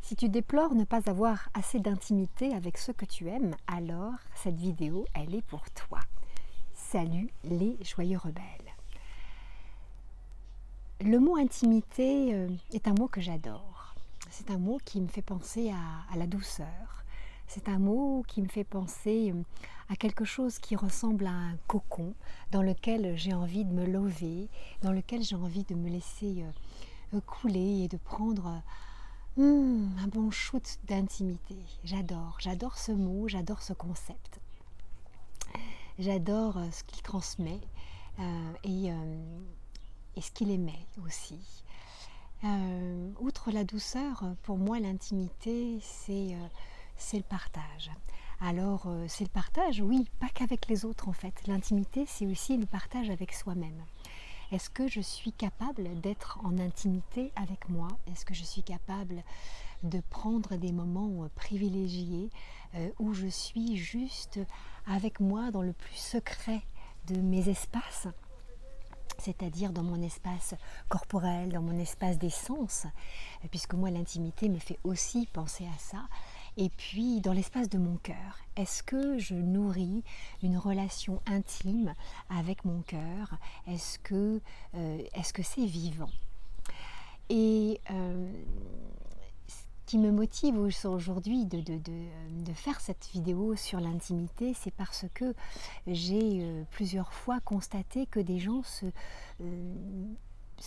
Si tu déplores ne pas avoir assez d'intimité avec ceux que tu aimes, alors cette vidéo, elle est pour toi. Salut les joyeux rebelles. Le mot intimité est un mot que j'adore. C'est un mot qui me fait penser à la douceur. C'est un mot qui me fait penser à quelque chose qui ressemble à un cocon dans lequel j'ai envie de me lever, dans lequel j'ai envie de me laisser couler et de prendre un bon shoot d'intimité. J'adore ce mot, j'adore ce concept. J'adore ce qu'il transmet et ce qu'il émet aussi. Outre la douceur, pour moi l'intimité c'est le partage. Alors c'est le partage, oui, pas qu'avec les autres en fait. L'intimité c'est aussi le partage avec soi-même. Est-ce que je suis capable d'être en intimité avec moi? Est-ce que je suis capable de prendre des moments privilégiés où je suis juste avec moi dans le plus secret de mes espaces, c'est-à-dire dans mon espace corporel, dans mon espace des sens, puisque moi l'intimité me fait aussi penser à ça, et puis dans l'espace de mon cœur. Est-ce que je nourris une relation intime avec mon cœur? Est-ce que c'est vivant? Et ce qui me motive aujourd'hui de faire cette vidéo sur l'intimité, c'est parce que j'ai plusieurs fois constaté que des gens se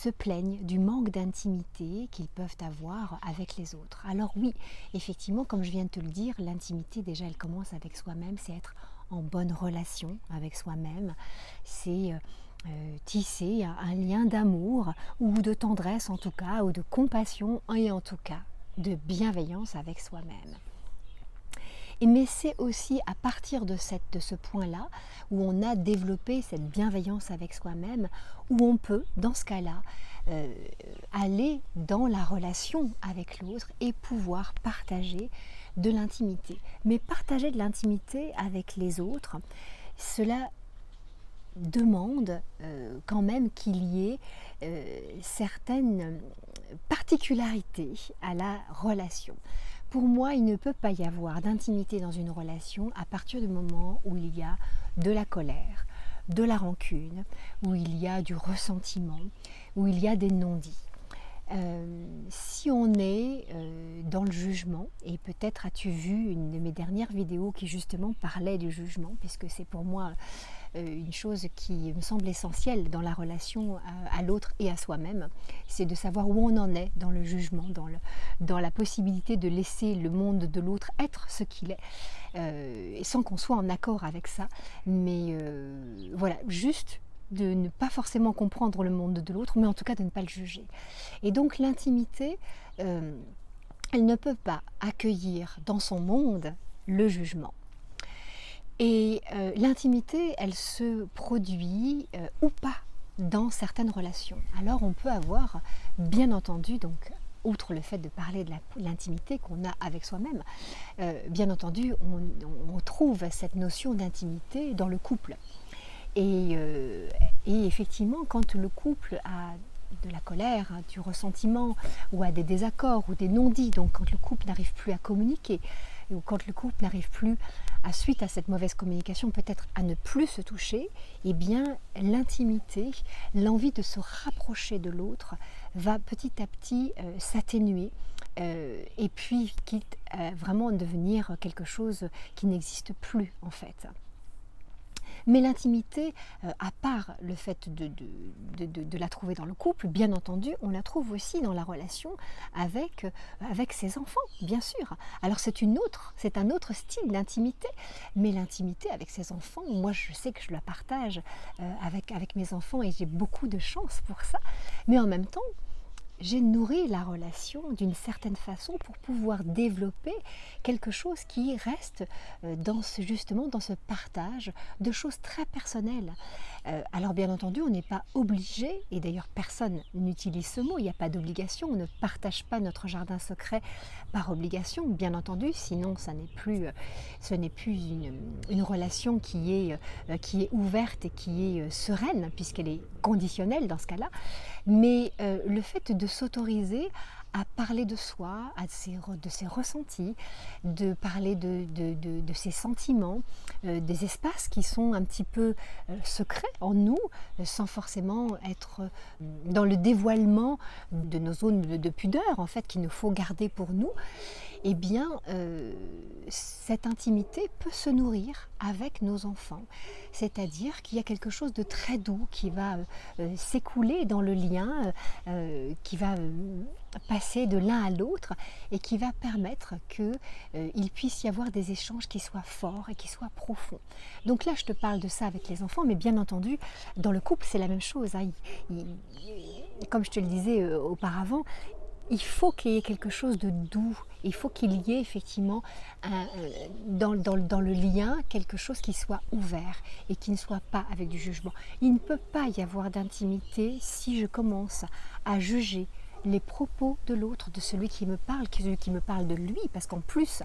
plaignent du manque d'intimité qu'ils peuvent avoir avec les autres. Alors oui, effectivement, comme je viens de te le dire, l'intimité déjà elle commence avec soi-même, c'est être en bonne relation avec soi-même, c'est tisser un lien d'amour ou de tendresse en tout cas, ou de compassion et en tout cas de bienveillance avec soi-même. Mais c'est aussi à partir de ce point-là où on a développé cette bienveillance avec soi-même, où on peut, dans ce cas-là, aller dans la relation avec l'autre et pouvoir partager de l'intimité. Mais partager de l'intimité avec les autres, cela demande quand même qu'il y ait certaines particularités à la relation. Pour moi, il ne peut pas y avoir d'intimité dans une relation à partir du moment où il y a de la colère, de la rancune, où il y a du ressentiment, où il y a des non-dits. Si on est dans le jugement, et peut-être as-tu vu une de mes dernières vidéos qui justement parlait du jugement, puisque c'est pour moi une chose qui me semble essentielle dans la relation à l'autre et à soi-même, c'est de savoir où on en est dans le jugement, dans la possibilité de laisser le monde de l'autre être ce qu'il est, sans qu'on soit en accord avec ça, mais voilà, juste de ne pas forcément comprendre le monde de l'autre, mais en tout cas de ne pas le juger. Et donc l'intimité, elle ne peut pas accueillir dans son monde le jugement. Et l'intimité, elle se produit ou pas dans certaines relations. Alors on peut avoir, bien entendu, donc outre le fait de parler de l'intimité qu'on a avec soi-même, bien entendu, on trouve cette notion d'intimité dans le couple. Et effectivement, quand le couple a de la colère, du ressentiment, ou a des désaccords, ou des non-dits, donc quand le couple n'arrive plus à communiquer, ou quand le couple n'arrive plus, suite à cette mauvaise communication, peut-être à ne plus se toucher, eh bien l'intimité, l'envie de se rapprocher de l'autre, va petit à petit s'atténuer, et puis quitte vraiment devenir quelque chose qui n'existe plus en fait. Mais l'intimité, à part le fait de la trouver dans le couple, bien entendu, on la trouve aussi dans la relation avec ses enfants, bien sûr. Alors c'est un autre style d'intimité, mais l'intimité avec ses enfants, moi je sais que je la partage avec mes enfants et j'ai beaucoup de chance pour ça, mais en même temps, j'ai nourri la relation d'une certaine façon pour pouvoir développer quelque chose qui reste justement dans ce partage de choses très personnelles. Alors bien entendu, on n'est pas obligé, et d'ailleurs personne n'utilise ce mot, il n'y a pas d'obligation, on ne partage pas notre jardin secret par obligation, bien entendu, sinon ce n'est plus une relation qui est ouverte et qui est sereine, puisqu'elle est conditionnelle dans ce cas-là. Mais le fait de s'autoriser à parler de soi, de ses ressentis, de parler de ses sentiments, des espaces qui sont un petit peu secrets en nous, sans forcément être dans le dévoilement de nos zones de pudeur, en fait, qu'il nous faut garder pour nous. Eh bien, cette intimité peut se nourrir avec nos enfants. C'est-à-dire qu'il y a quelque chose de très doux qui va s'écouler dans le lien, qui va passer de l'un à l'autre et qui va permettre qu'il puisse y avoir des échanges qui soient forts et qui soient profonds. Donc là, je te parle de ça avec les enfants, mais bien entendu, dans le couple, c'est la même chose. Hein. Comme je te le disais auparavant, il faut qu'il y ait quelque chose de doux, il faut qu'il y ait effectivement dans le lien quelque chose qui soit ouvert et qui ne soit pas avec du jugement. Il ne peut pas y avoir d'intimité si je commence à juger les propos de l'autre, de celui qui me parle de lui, parce qu'en plus,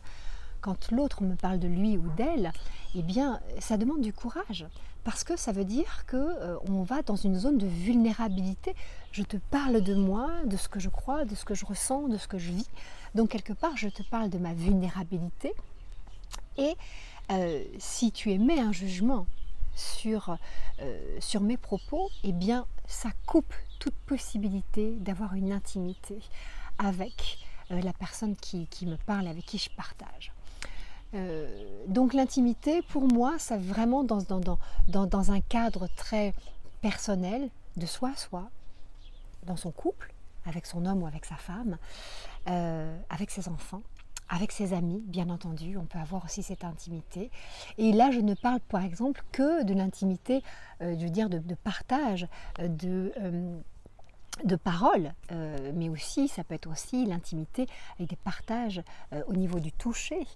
quand l'autre me parle de lui ou d'elle, eh bien, ça demande du courage, parce que ça veut dire qu'on va dans une zone de vulnérabilité. Je te parle de moi, de ce que je crois, de ce que je ressens, de ce que je vis. Donc, quelque part, je te parle de ma vulnérabilité. Et si tu émets un jugement sur mes propos, eh bien, ça coupe toute possibilité d'avoir une intimité avec la personne qui me parle, avec qui je partage. Donc l'intimité, pour moi, c'est vraiment dans un cadre très personnel, de soi à soi, dans son couple, avec son homme ou avec sa femme, avec ses enfants, avec ses amis, bien entendu, on peut avoir aussi cette intimité. Et là, je ne parle par exemple que de l'intimité, je veux dire, de partage, de paroles, mais aussi, ça peut être aussi l'intimité avec des partages au niveau du toucher,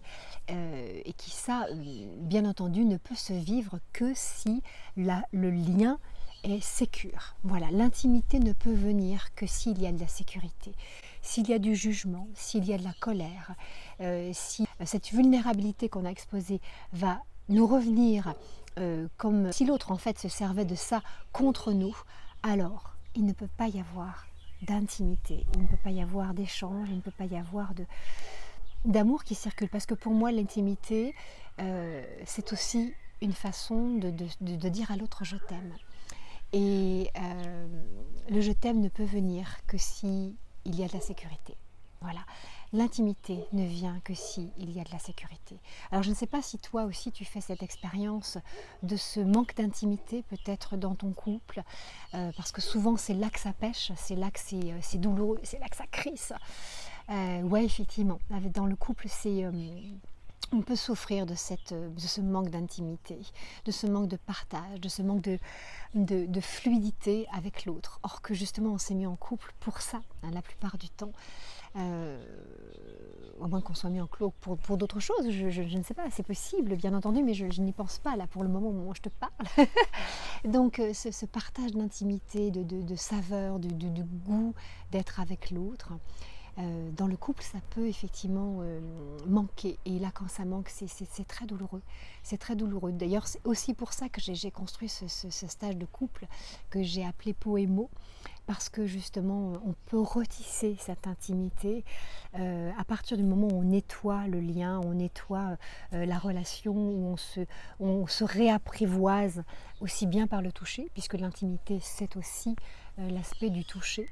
et qui ça, bien entendu, ne peut se vivre que si le lien est sécure. Voilà, l'intimité ne peut venir que s'il y a de la sécurité, s'il y a du jugement, s'il y a de la colère, si cette vulnérabilité qu'on a exposée va nous revenir comme si l'autre en fait se servait de ça contre nous, alors il ne peut pas y avoir d'intimité, il ne peut pas y avoir d'échange, il ne peut pas y avoir d'amour qui circule. Parce que pour moi, l'intimité, c'est aussi une façon de dire à l'autre « je t'aime ». Et le « je t'aime » ne peut venir que si il y a de la sécurité. Voilà. L'intimité ne vient que si il y a de la sécurité. Alors je ne sais pas si toi aussi tu fais cette expérience de ce manque d'intimité peut-être dans ton couple, parce que souvent c'est là que ça pêche, c'est là que c'est douloureux, c'est là que ça crisse. Ouais, effectivement, dans le couple on peut souffrir de ce manque d'intimité, de ce manque de partage, de ce manque de fluidité avec l'autre. Or que justement on s'est mis en couple pour ça, hein, la plupart du temps. Au moins qu'on soit mis en couple pour d'autres choses, je ne sais pas, c'est possible bien entendu, mais je n'y pense pas là pour le moment où je te parle. Donc ce partage d'intimité, de saveur, du goût d'être avec l'autre, dans le couple ça peut effectivement manquer, et là quand ça manque c'est très douloureux, c'est très douloureux. D'ailleurs c'est aussi pour ça que j'ai construit ce stage de couple que j'ai appelé Poémo, parce que justement on peut retisser cette intimité à partir du moment où on nettoie le lien, on nettoie la relation, où on se réapprivoise aussi bien par le toucher, puisque l'intimité c'est aussi l'aspect du toucher,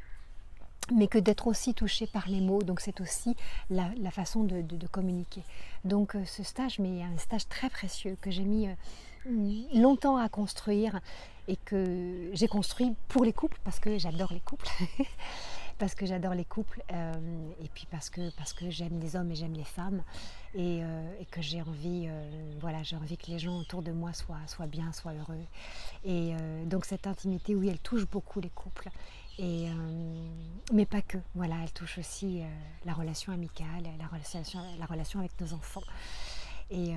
mais que d'être aussi touché par les mots, donc c'est aussi la façon de communiquer. Donc ce stage, mais un stage très précieux que j'ai mis longtemps à construire, et que j'ai construit pour les couples, parce que j'adore les couples, parce que j'adore les couples, et puis parce que j'aime les hommes et j'aime les femmes, et que j'ai envie, voilà, j'ai envie que les gens autour de moi soient bien, soient heureux. Et donc cette intimité, oui, elle touche beaucoup les couples. Mais pas que, voilà, elle touche aussi la relation amicale, la relation avec nos enfants, et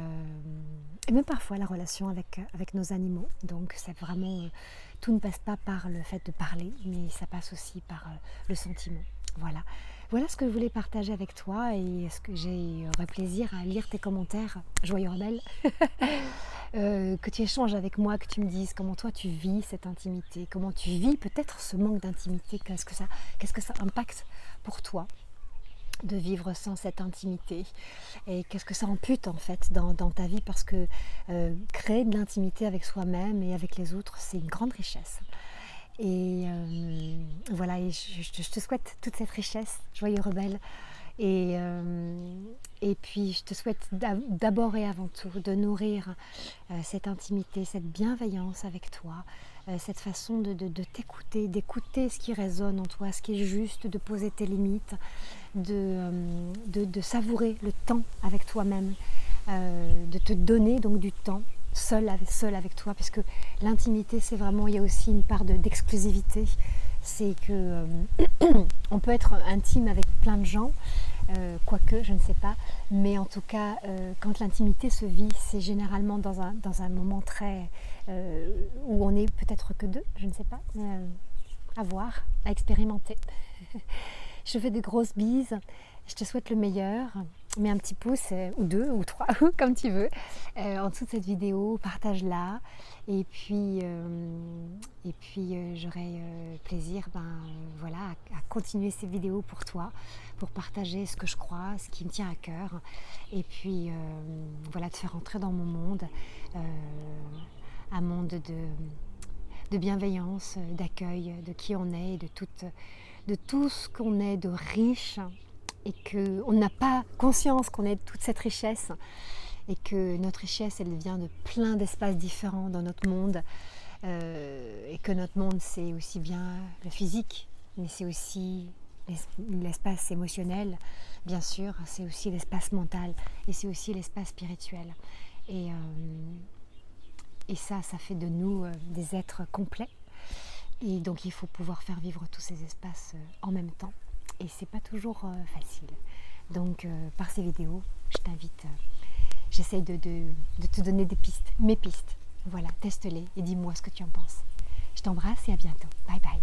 même parfois la relation avec nos animaux. Donc c'est vraiment, tout ne passe pas par le fait de parler, mais ça passe aussi par le sentiment. Voilà. Voilà ce que je voulais partager avec toi, et ce que j'aurai plaisir à lire tes commentaires, Joyeux Rebelle, que tu échanges avec moi, que tu me dises comment toi tu vis cette intimité, comment tu vis peut-être ce manque d'intimité, qu'est-ce que ça impacte pour toi. de vivre sans cette intimité et qu'est-ce que ça ampute en fait dans ta vie, parce que créer de l'intimité avec soi-même et avec les autres, c'est une grande richesse. Et voilà, et je te souhaite toute cette richesse, joyeux rebelle. Et puis je te souhaite d'abord et avant tout de nourrir cette intimité, cette bienveillance avec toi, cette façon de t'écouter, d'écouter ce qui résonne en toi, ce qui est juste, de poser tes limites, de savourer le temps avec toi-même, de te donner donc du temps seul avec toi, parce que l'intimité, c'est vraiment, il y a aussi une part d'exclusivité. C'est que on peut être intime avec plein de gens, quoique, je ne sais pas, mais en tout cas, quand l'intimité se vit, c'est généralement dans un moment très où on est peut-être que deux, je ne sais pas, à voir, à expérimenter. Je fais des grosses bises, je te souhaite le meilleur, mets un petit pouce, ou deux, ou trois, comme tu veux, en dessous de cette vidéo, partage-la, et puis j'aurai plaisir voilà, à continuer ces vidéos pour toi, pour partager ce que je crois, ce qui me tient à cœur, et puis voilà, te faire entrer dans mon monde, un monde de bienveillance, d'accueil, de qui on est, de tout ce qu'on est de riche, et qu'on n'a pas conscience qu'on est de toute cette richesse, et que notre richesse, elle vient de plein d'espaces différents dans notre monde, et que notre monde, c'est aussi bien le physique, mais c'est aussi l'espace émotionnel, bien sûr, c'est aussi l'espace mental, et c'est aussi l'espace spirituel. Et ça fait de nous des êtres complets. Et donc il faut pouvoir faire vivre tous ces espaces en même temps. Et c'est pas toujours facile. Donc par ces vidéos, je t'invite, j'essaye de te donner des pistes, mes pistes. Voilà, teste-les et dis-moi ce que tu en penses. Je t'embrasse et à bientôt. Bye bye.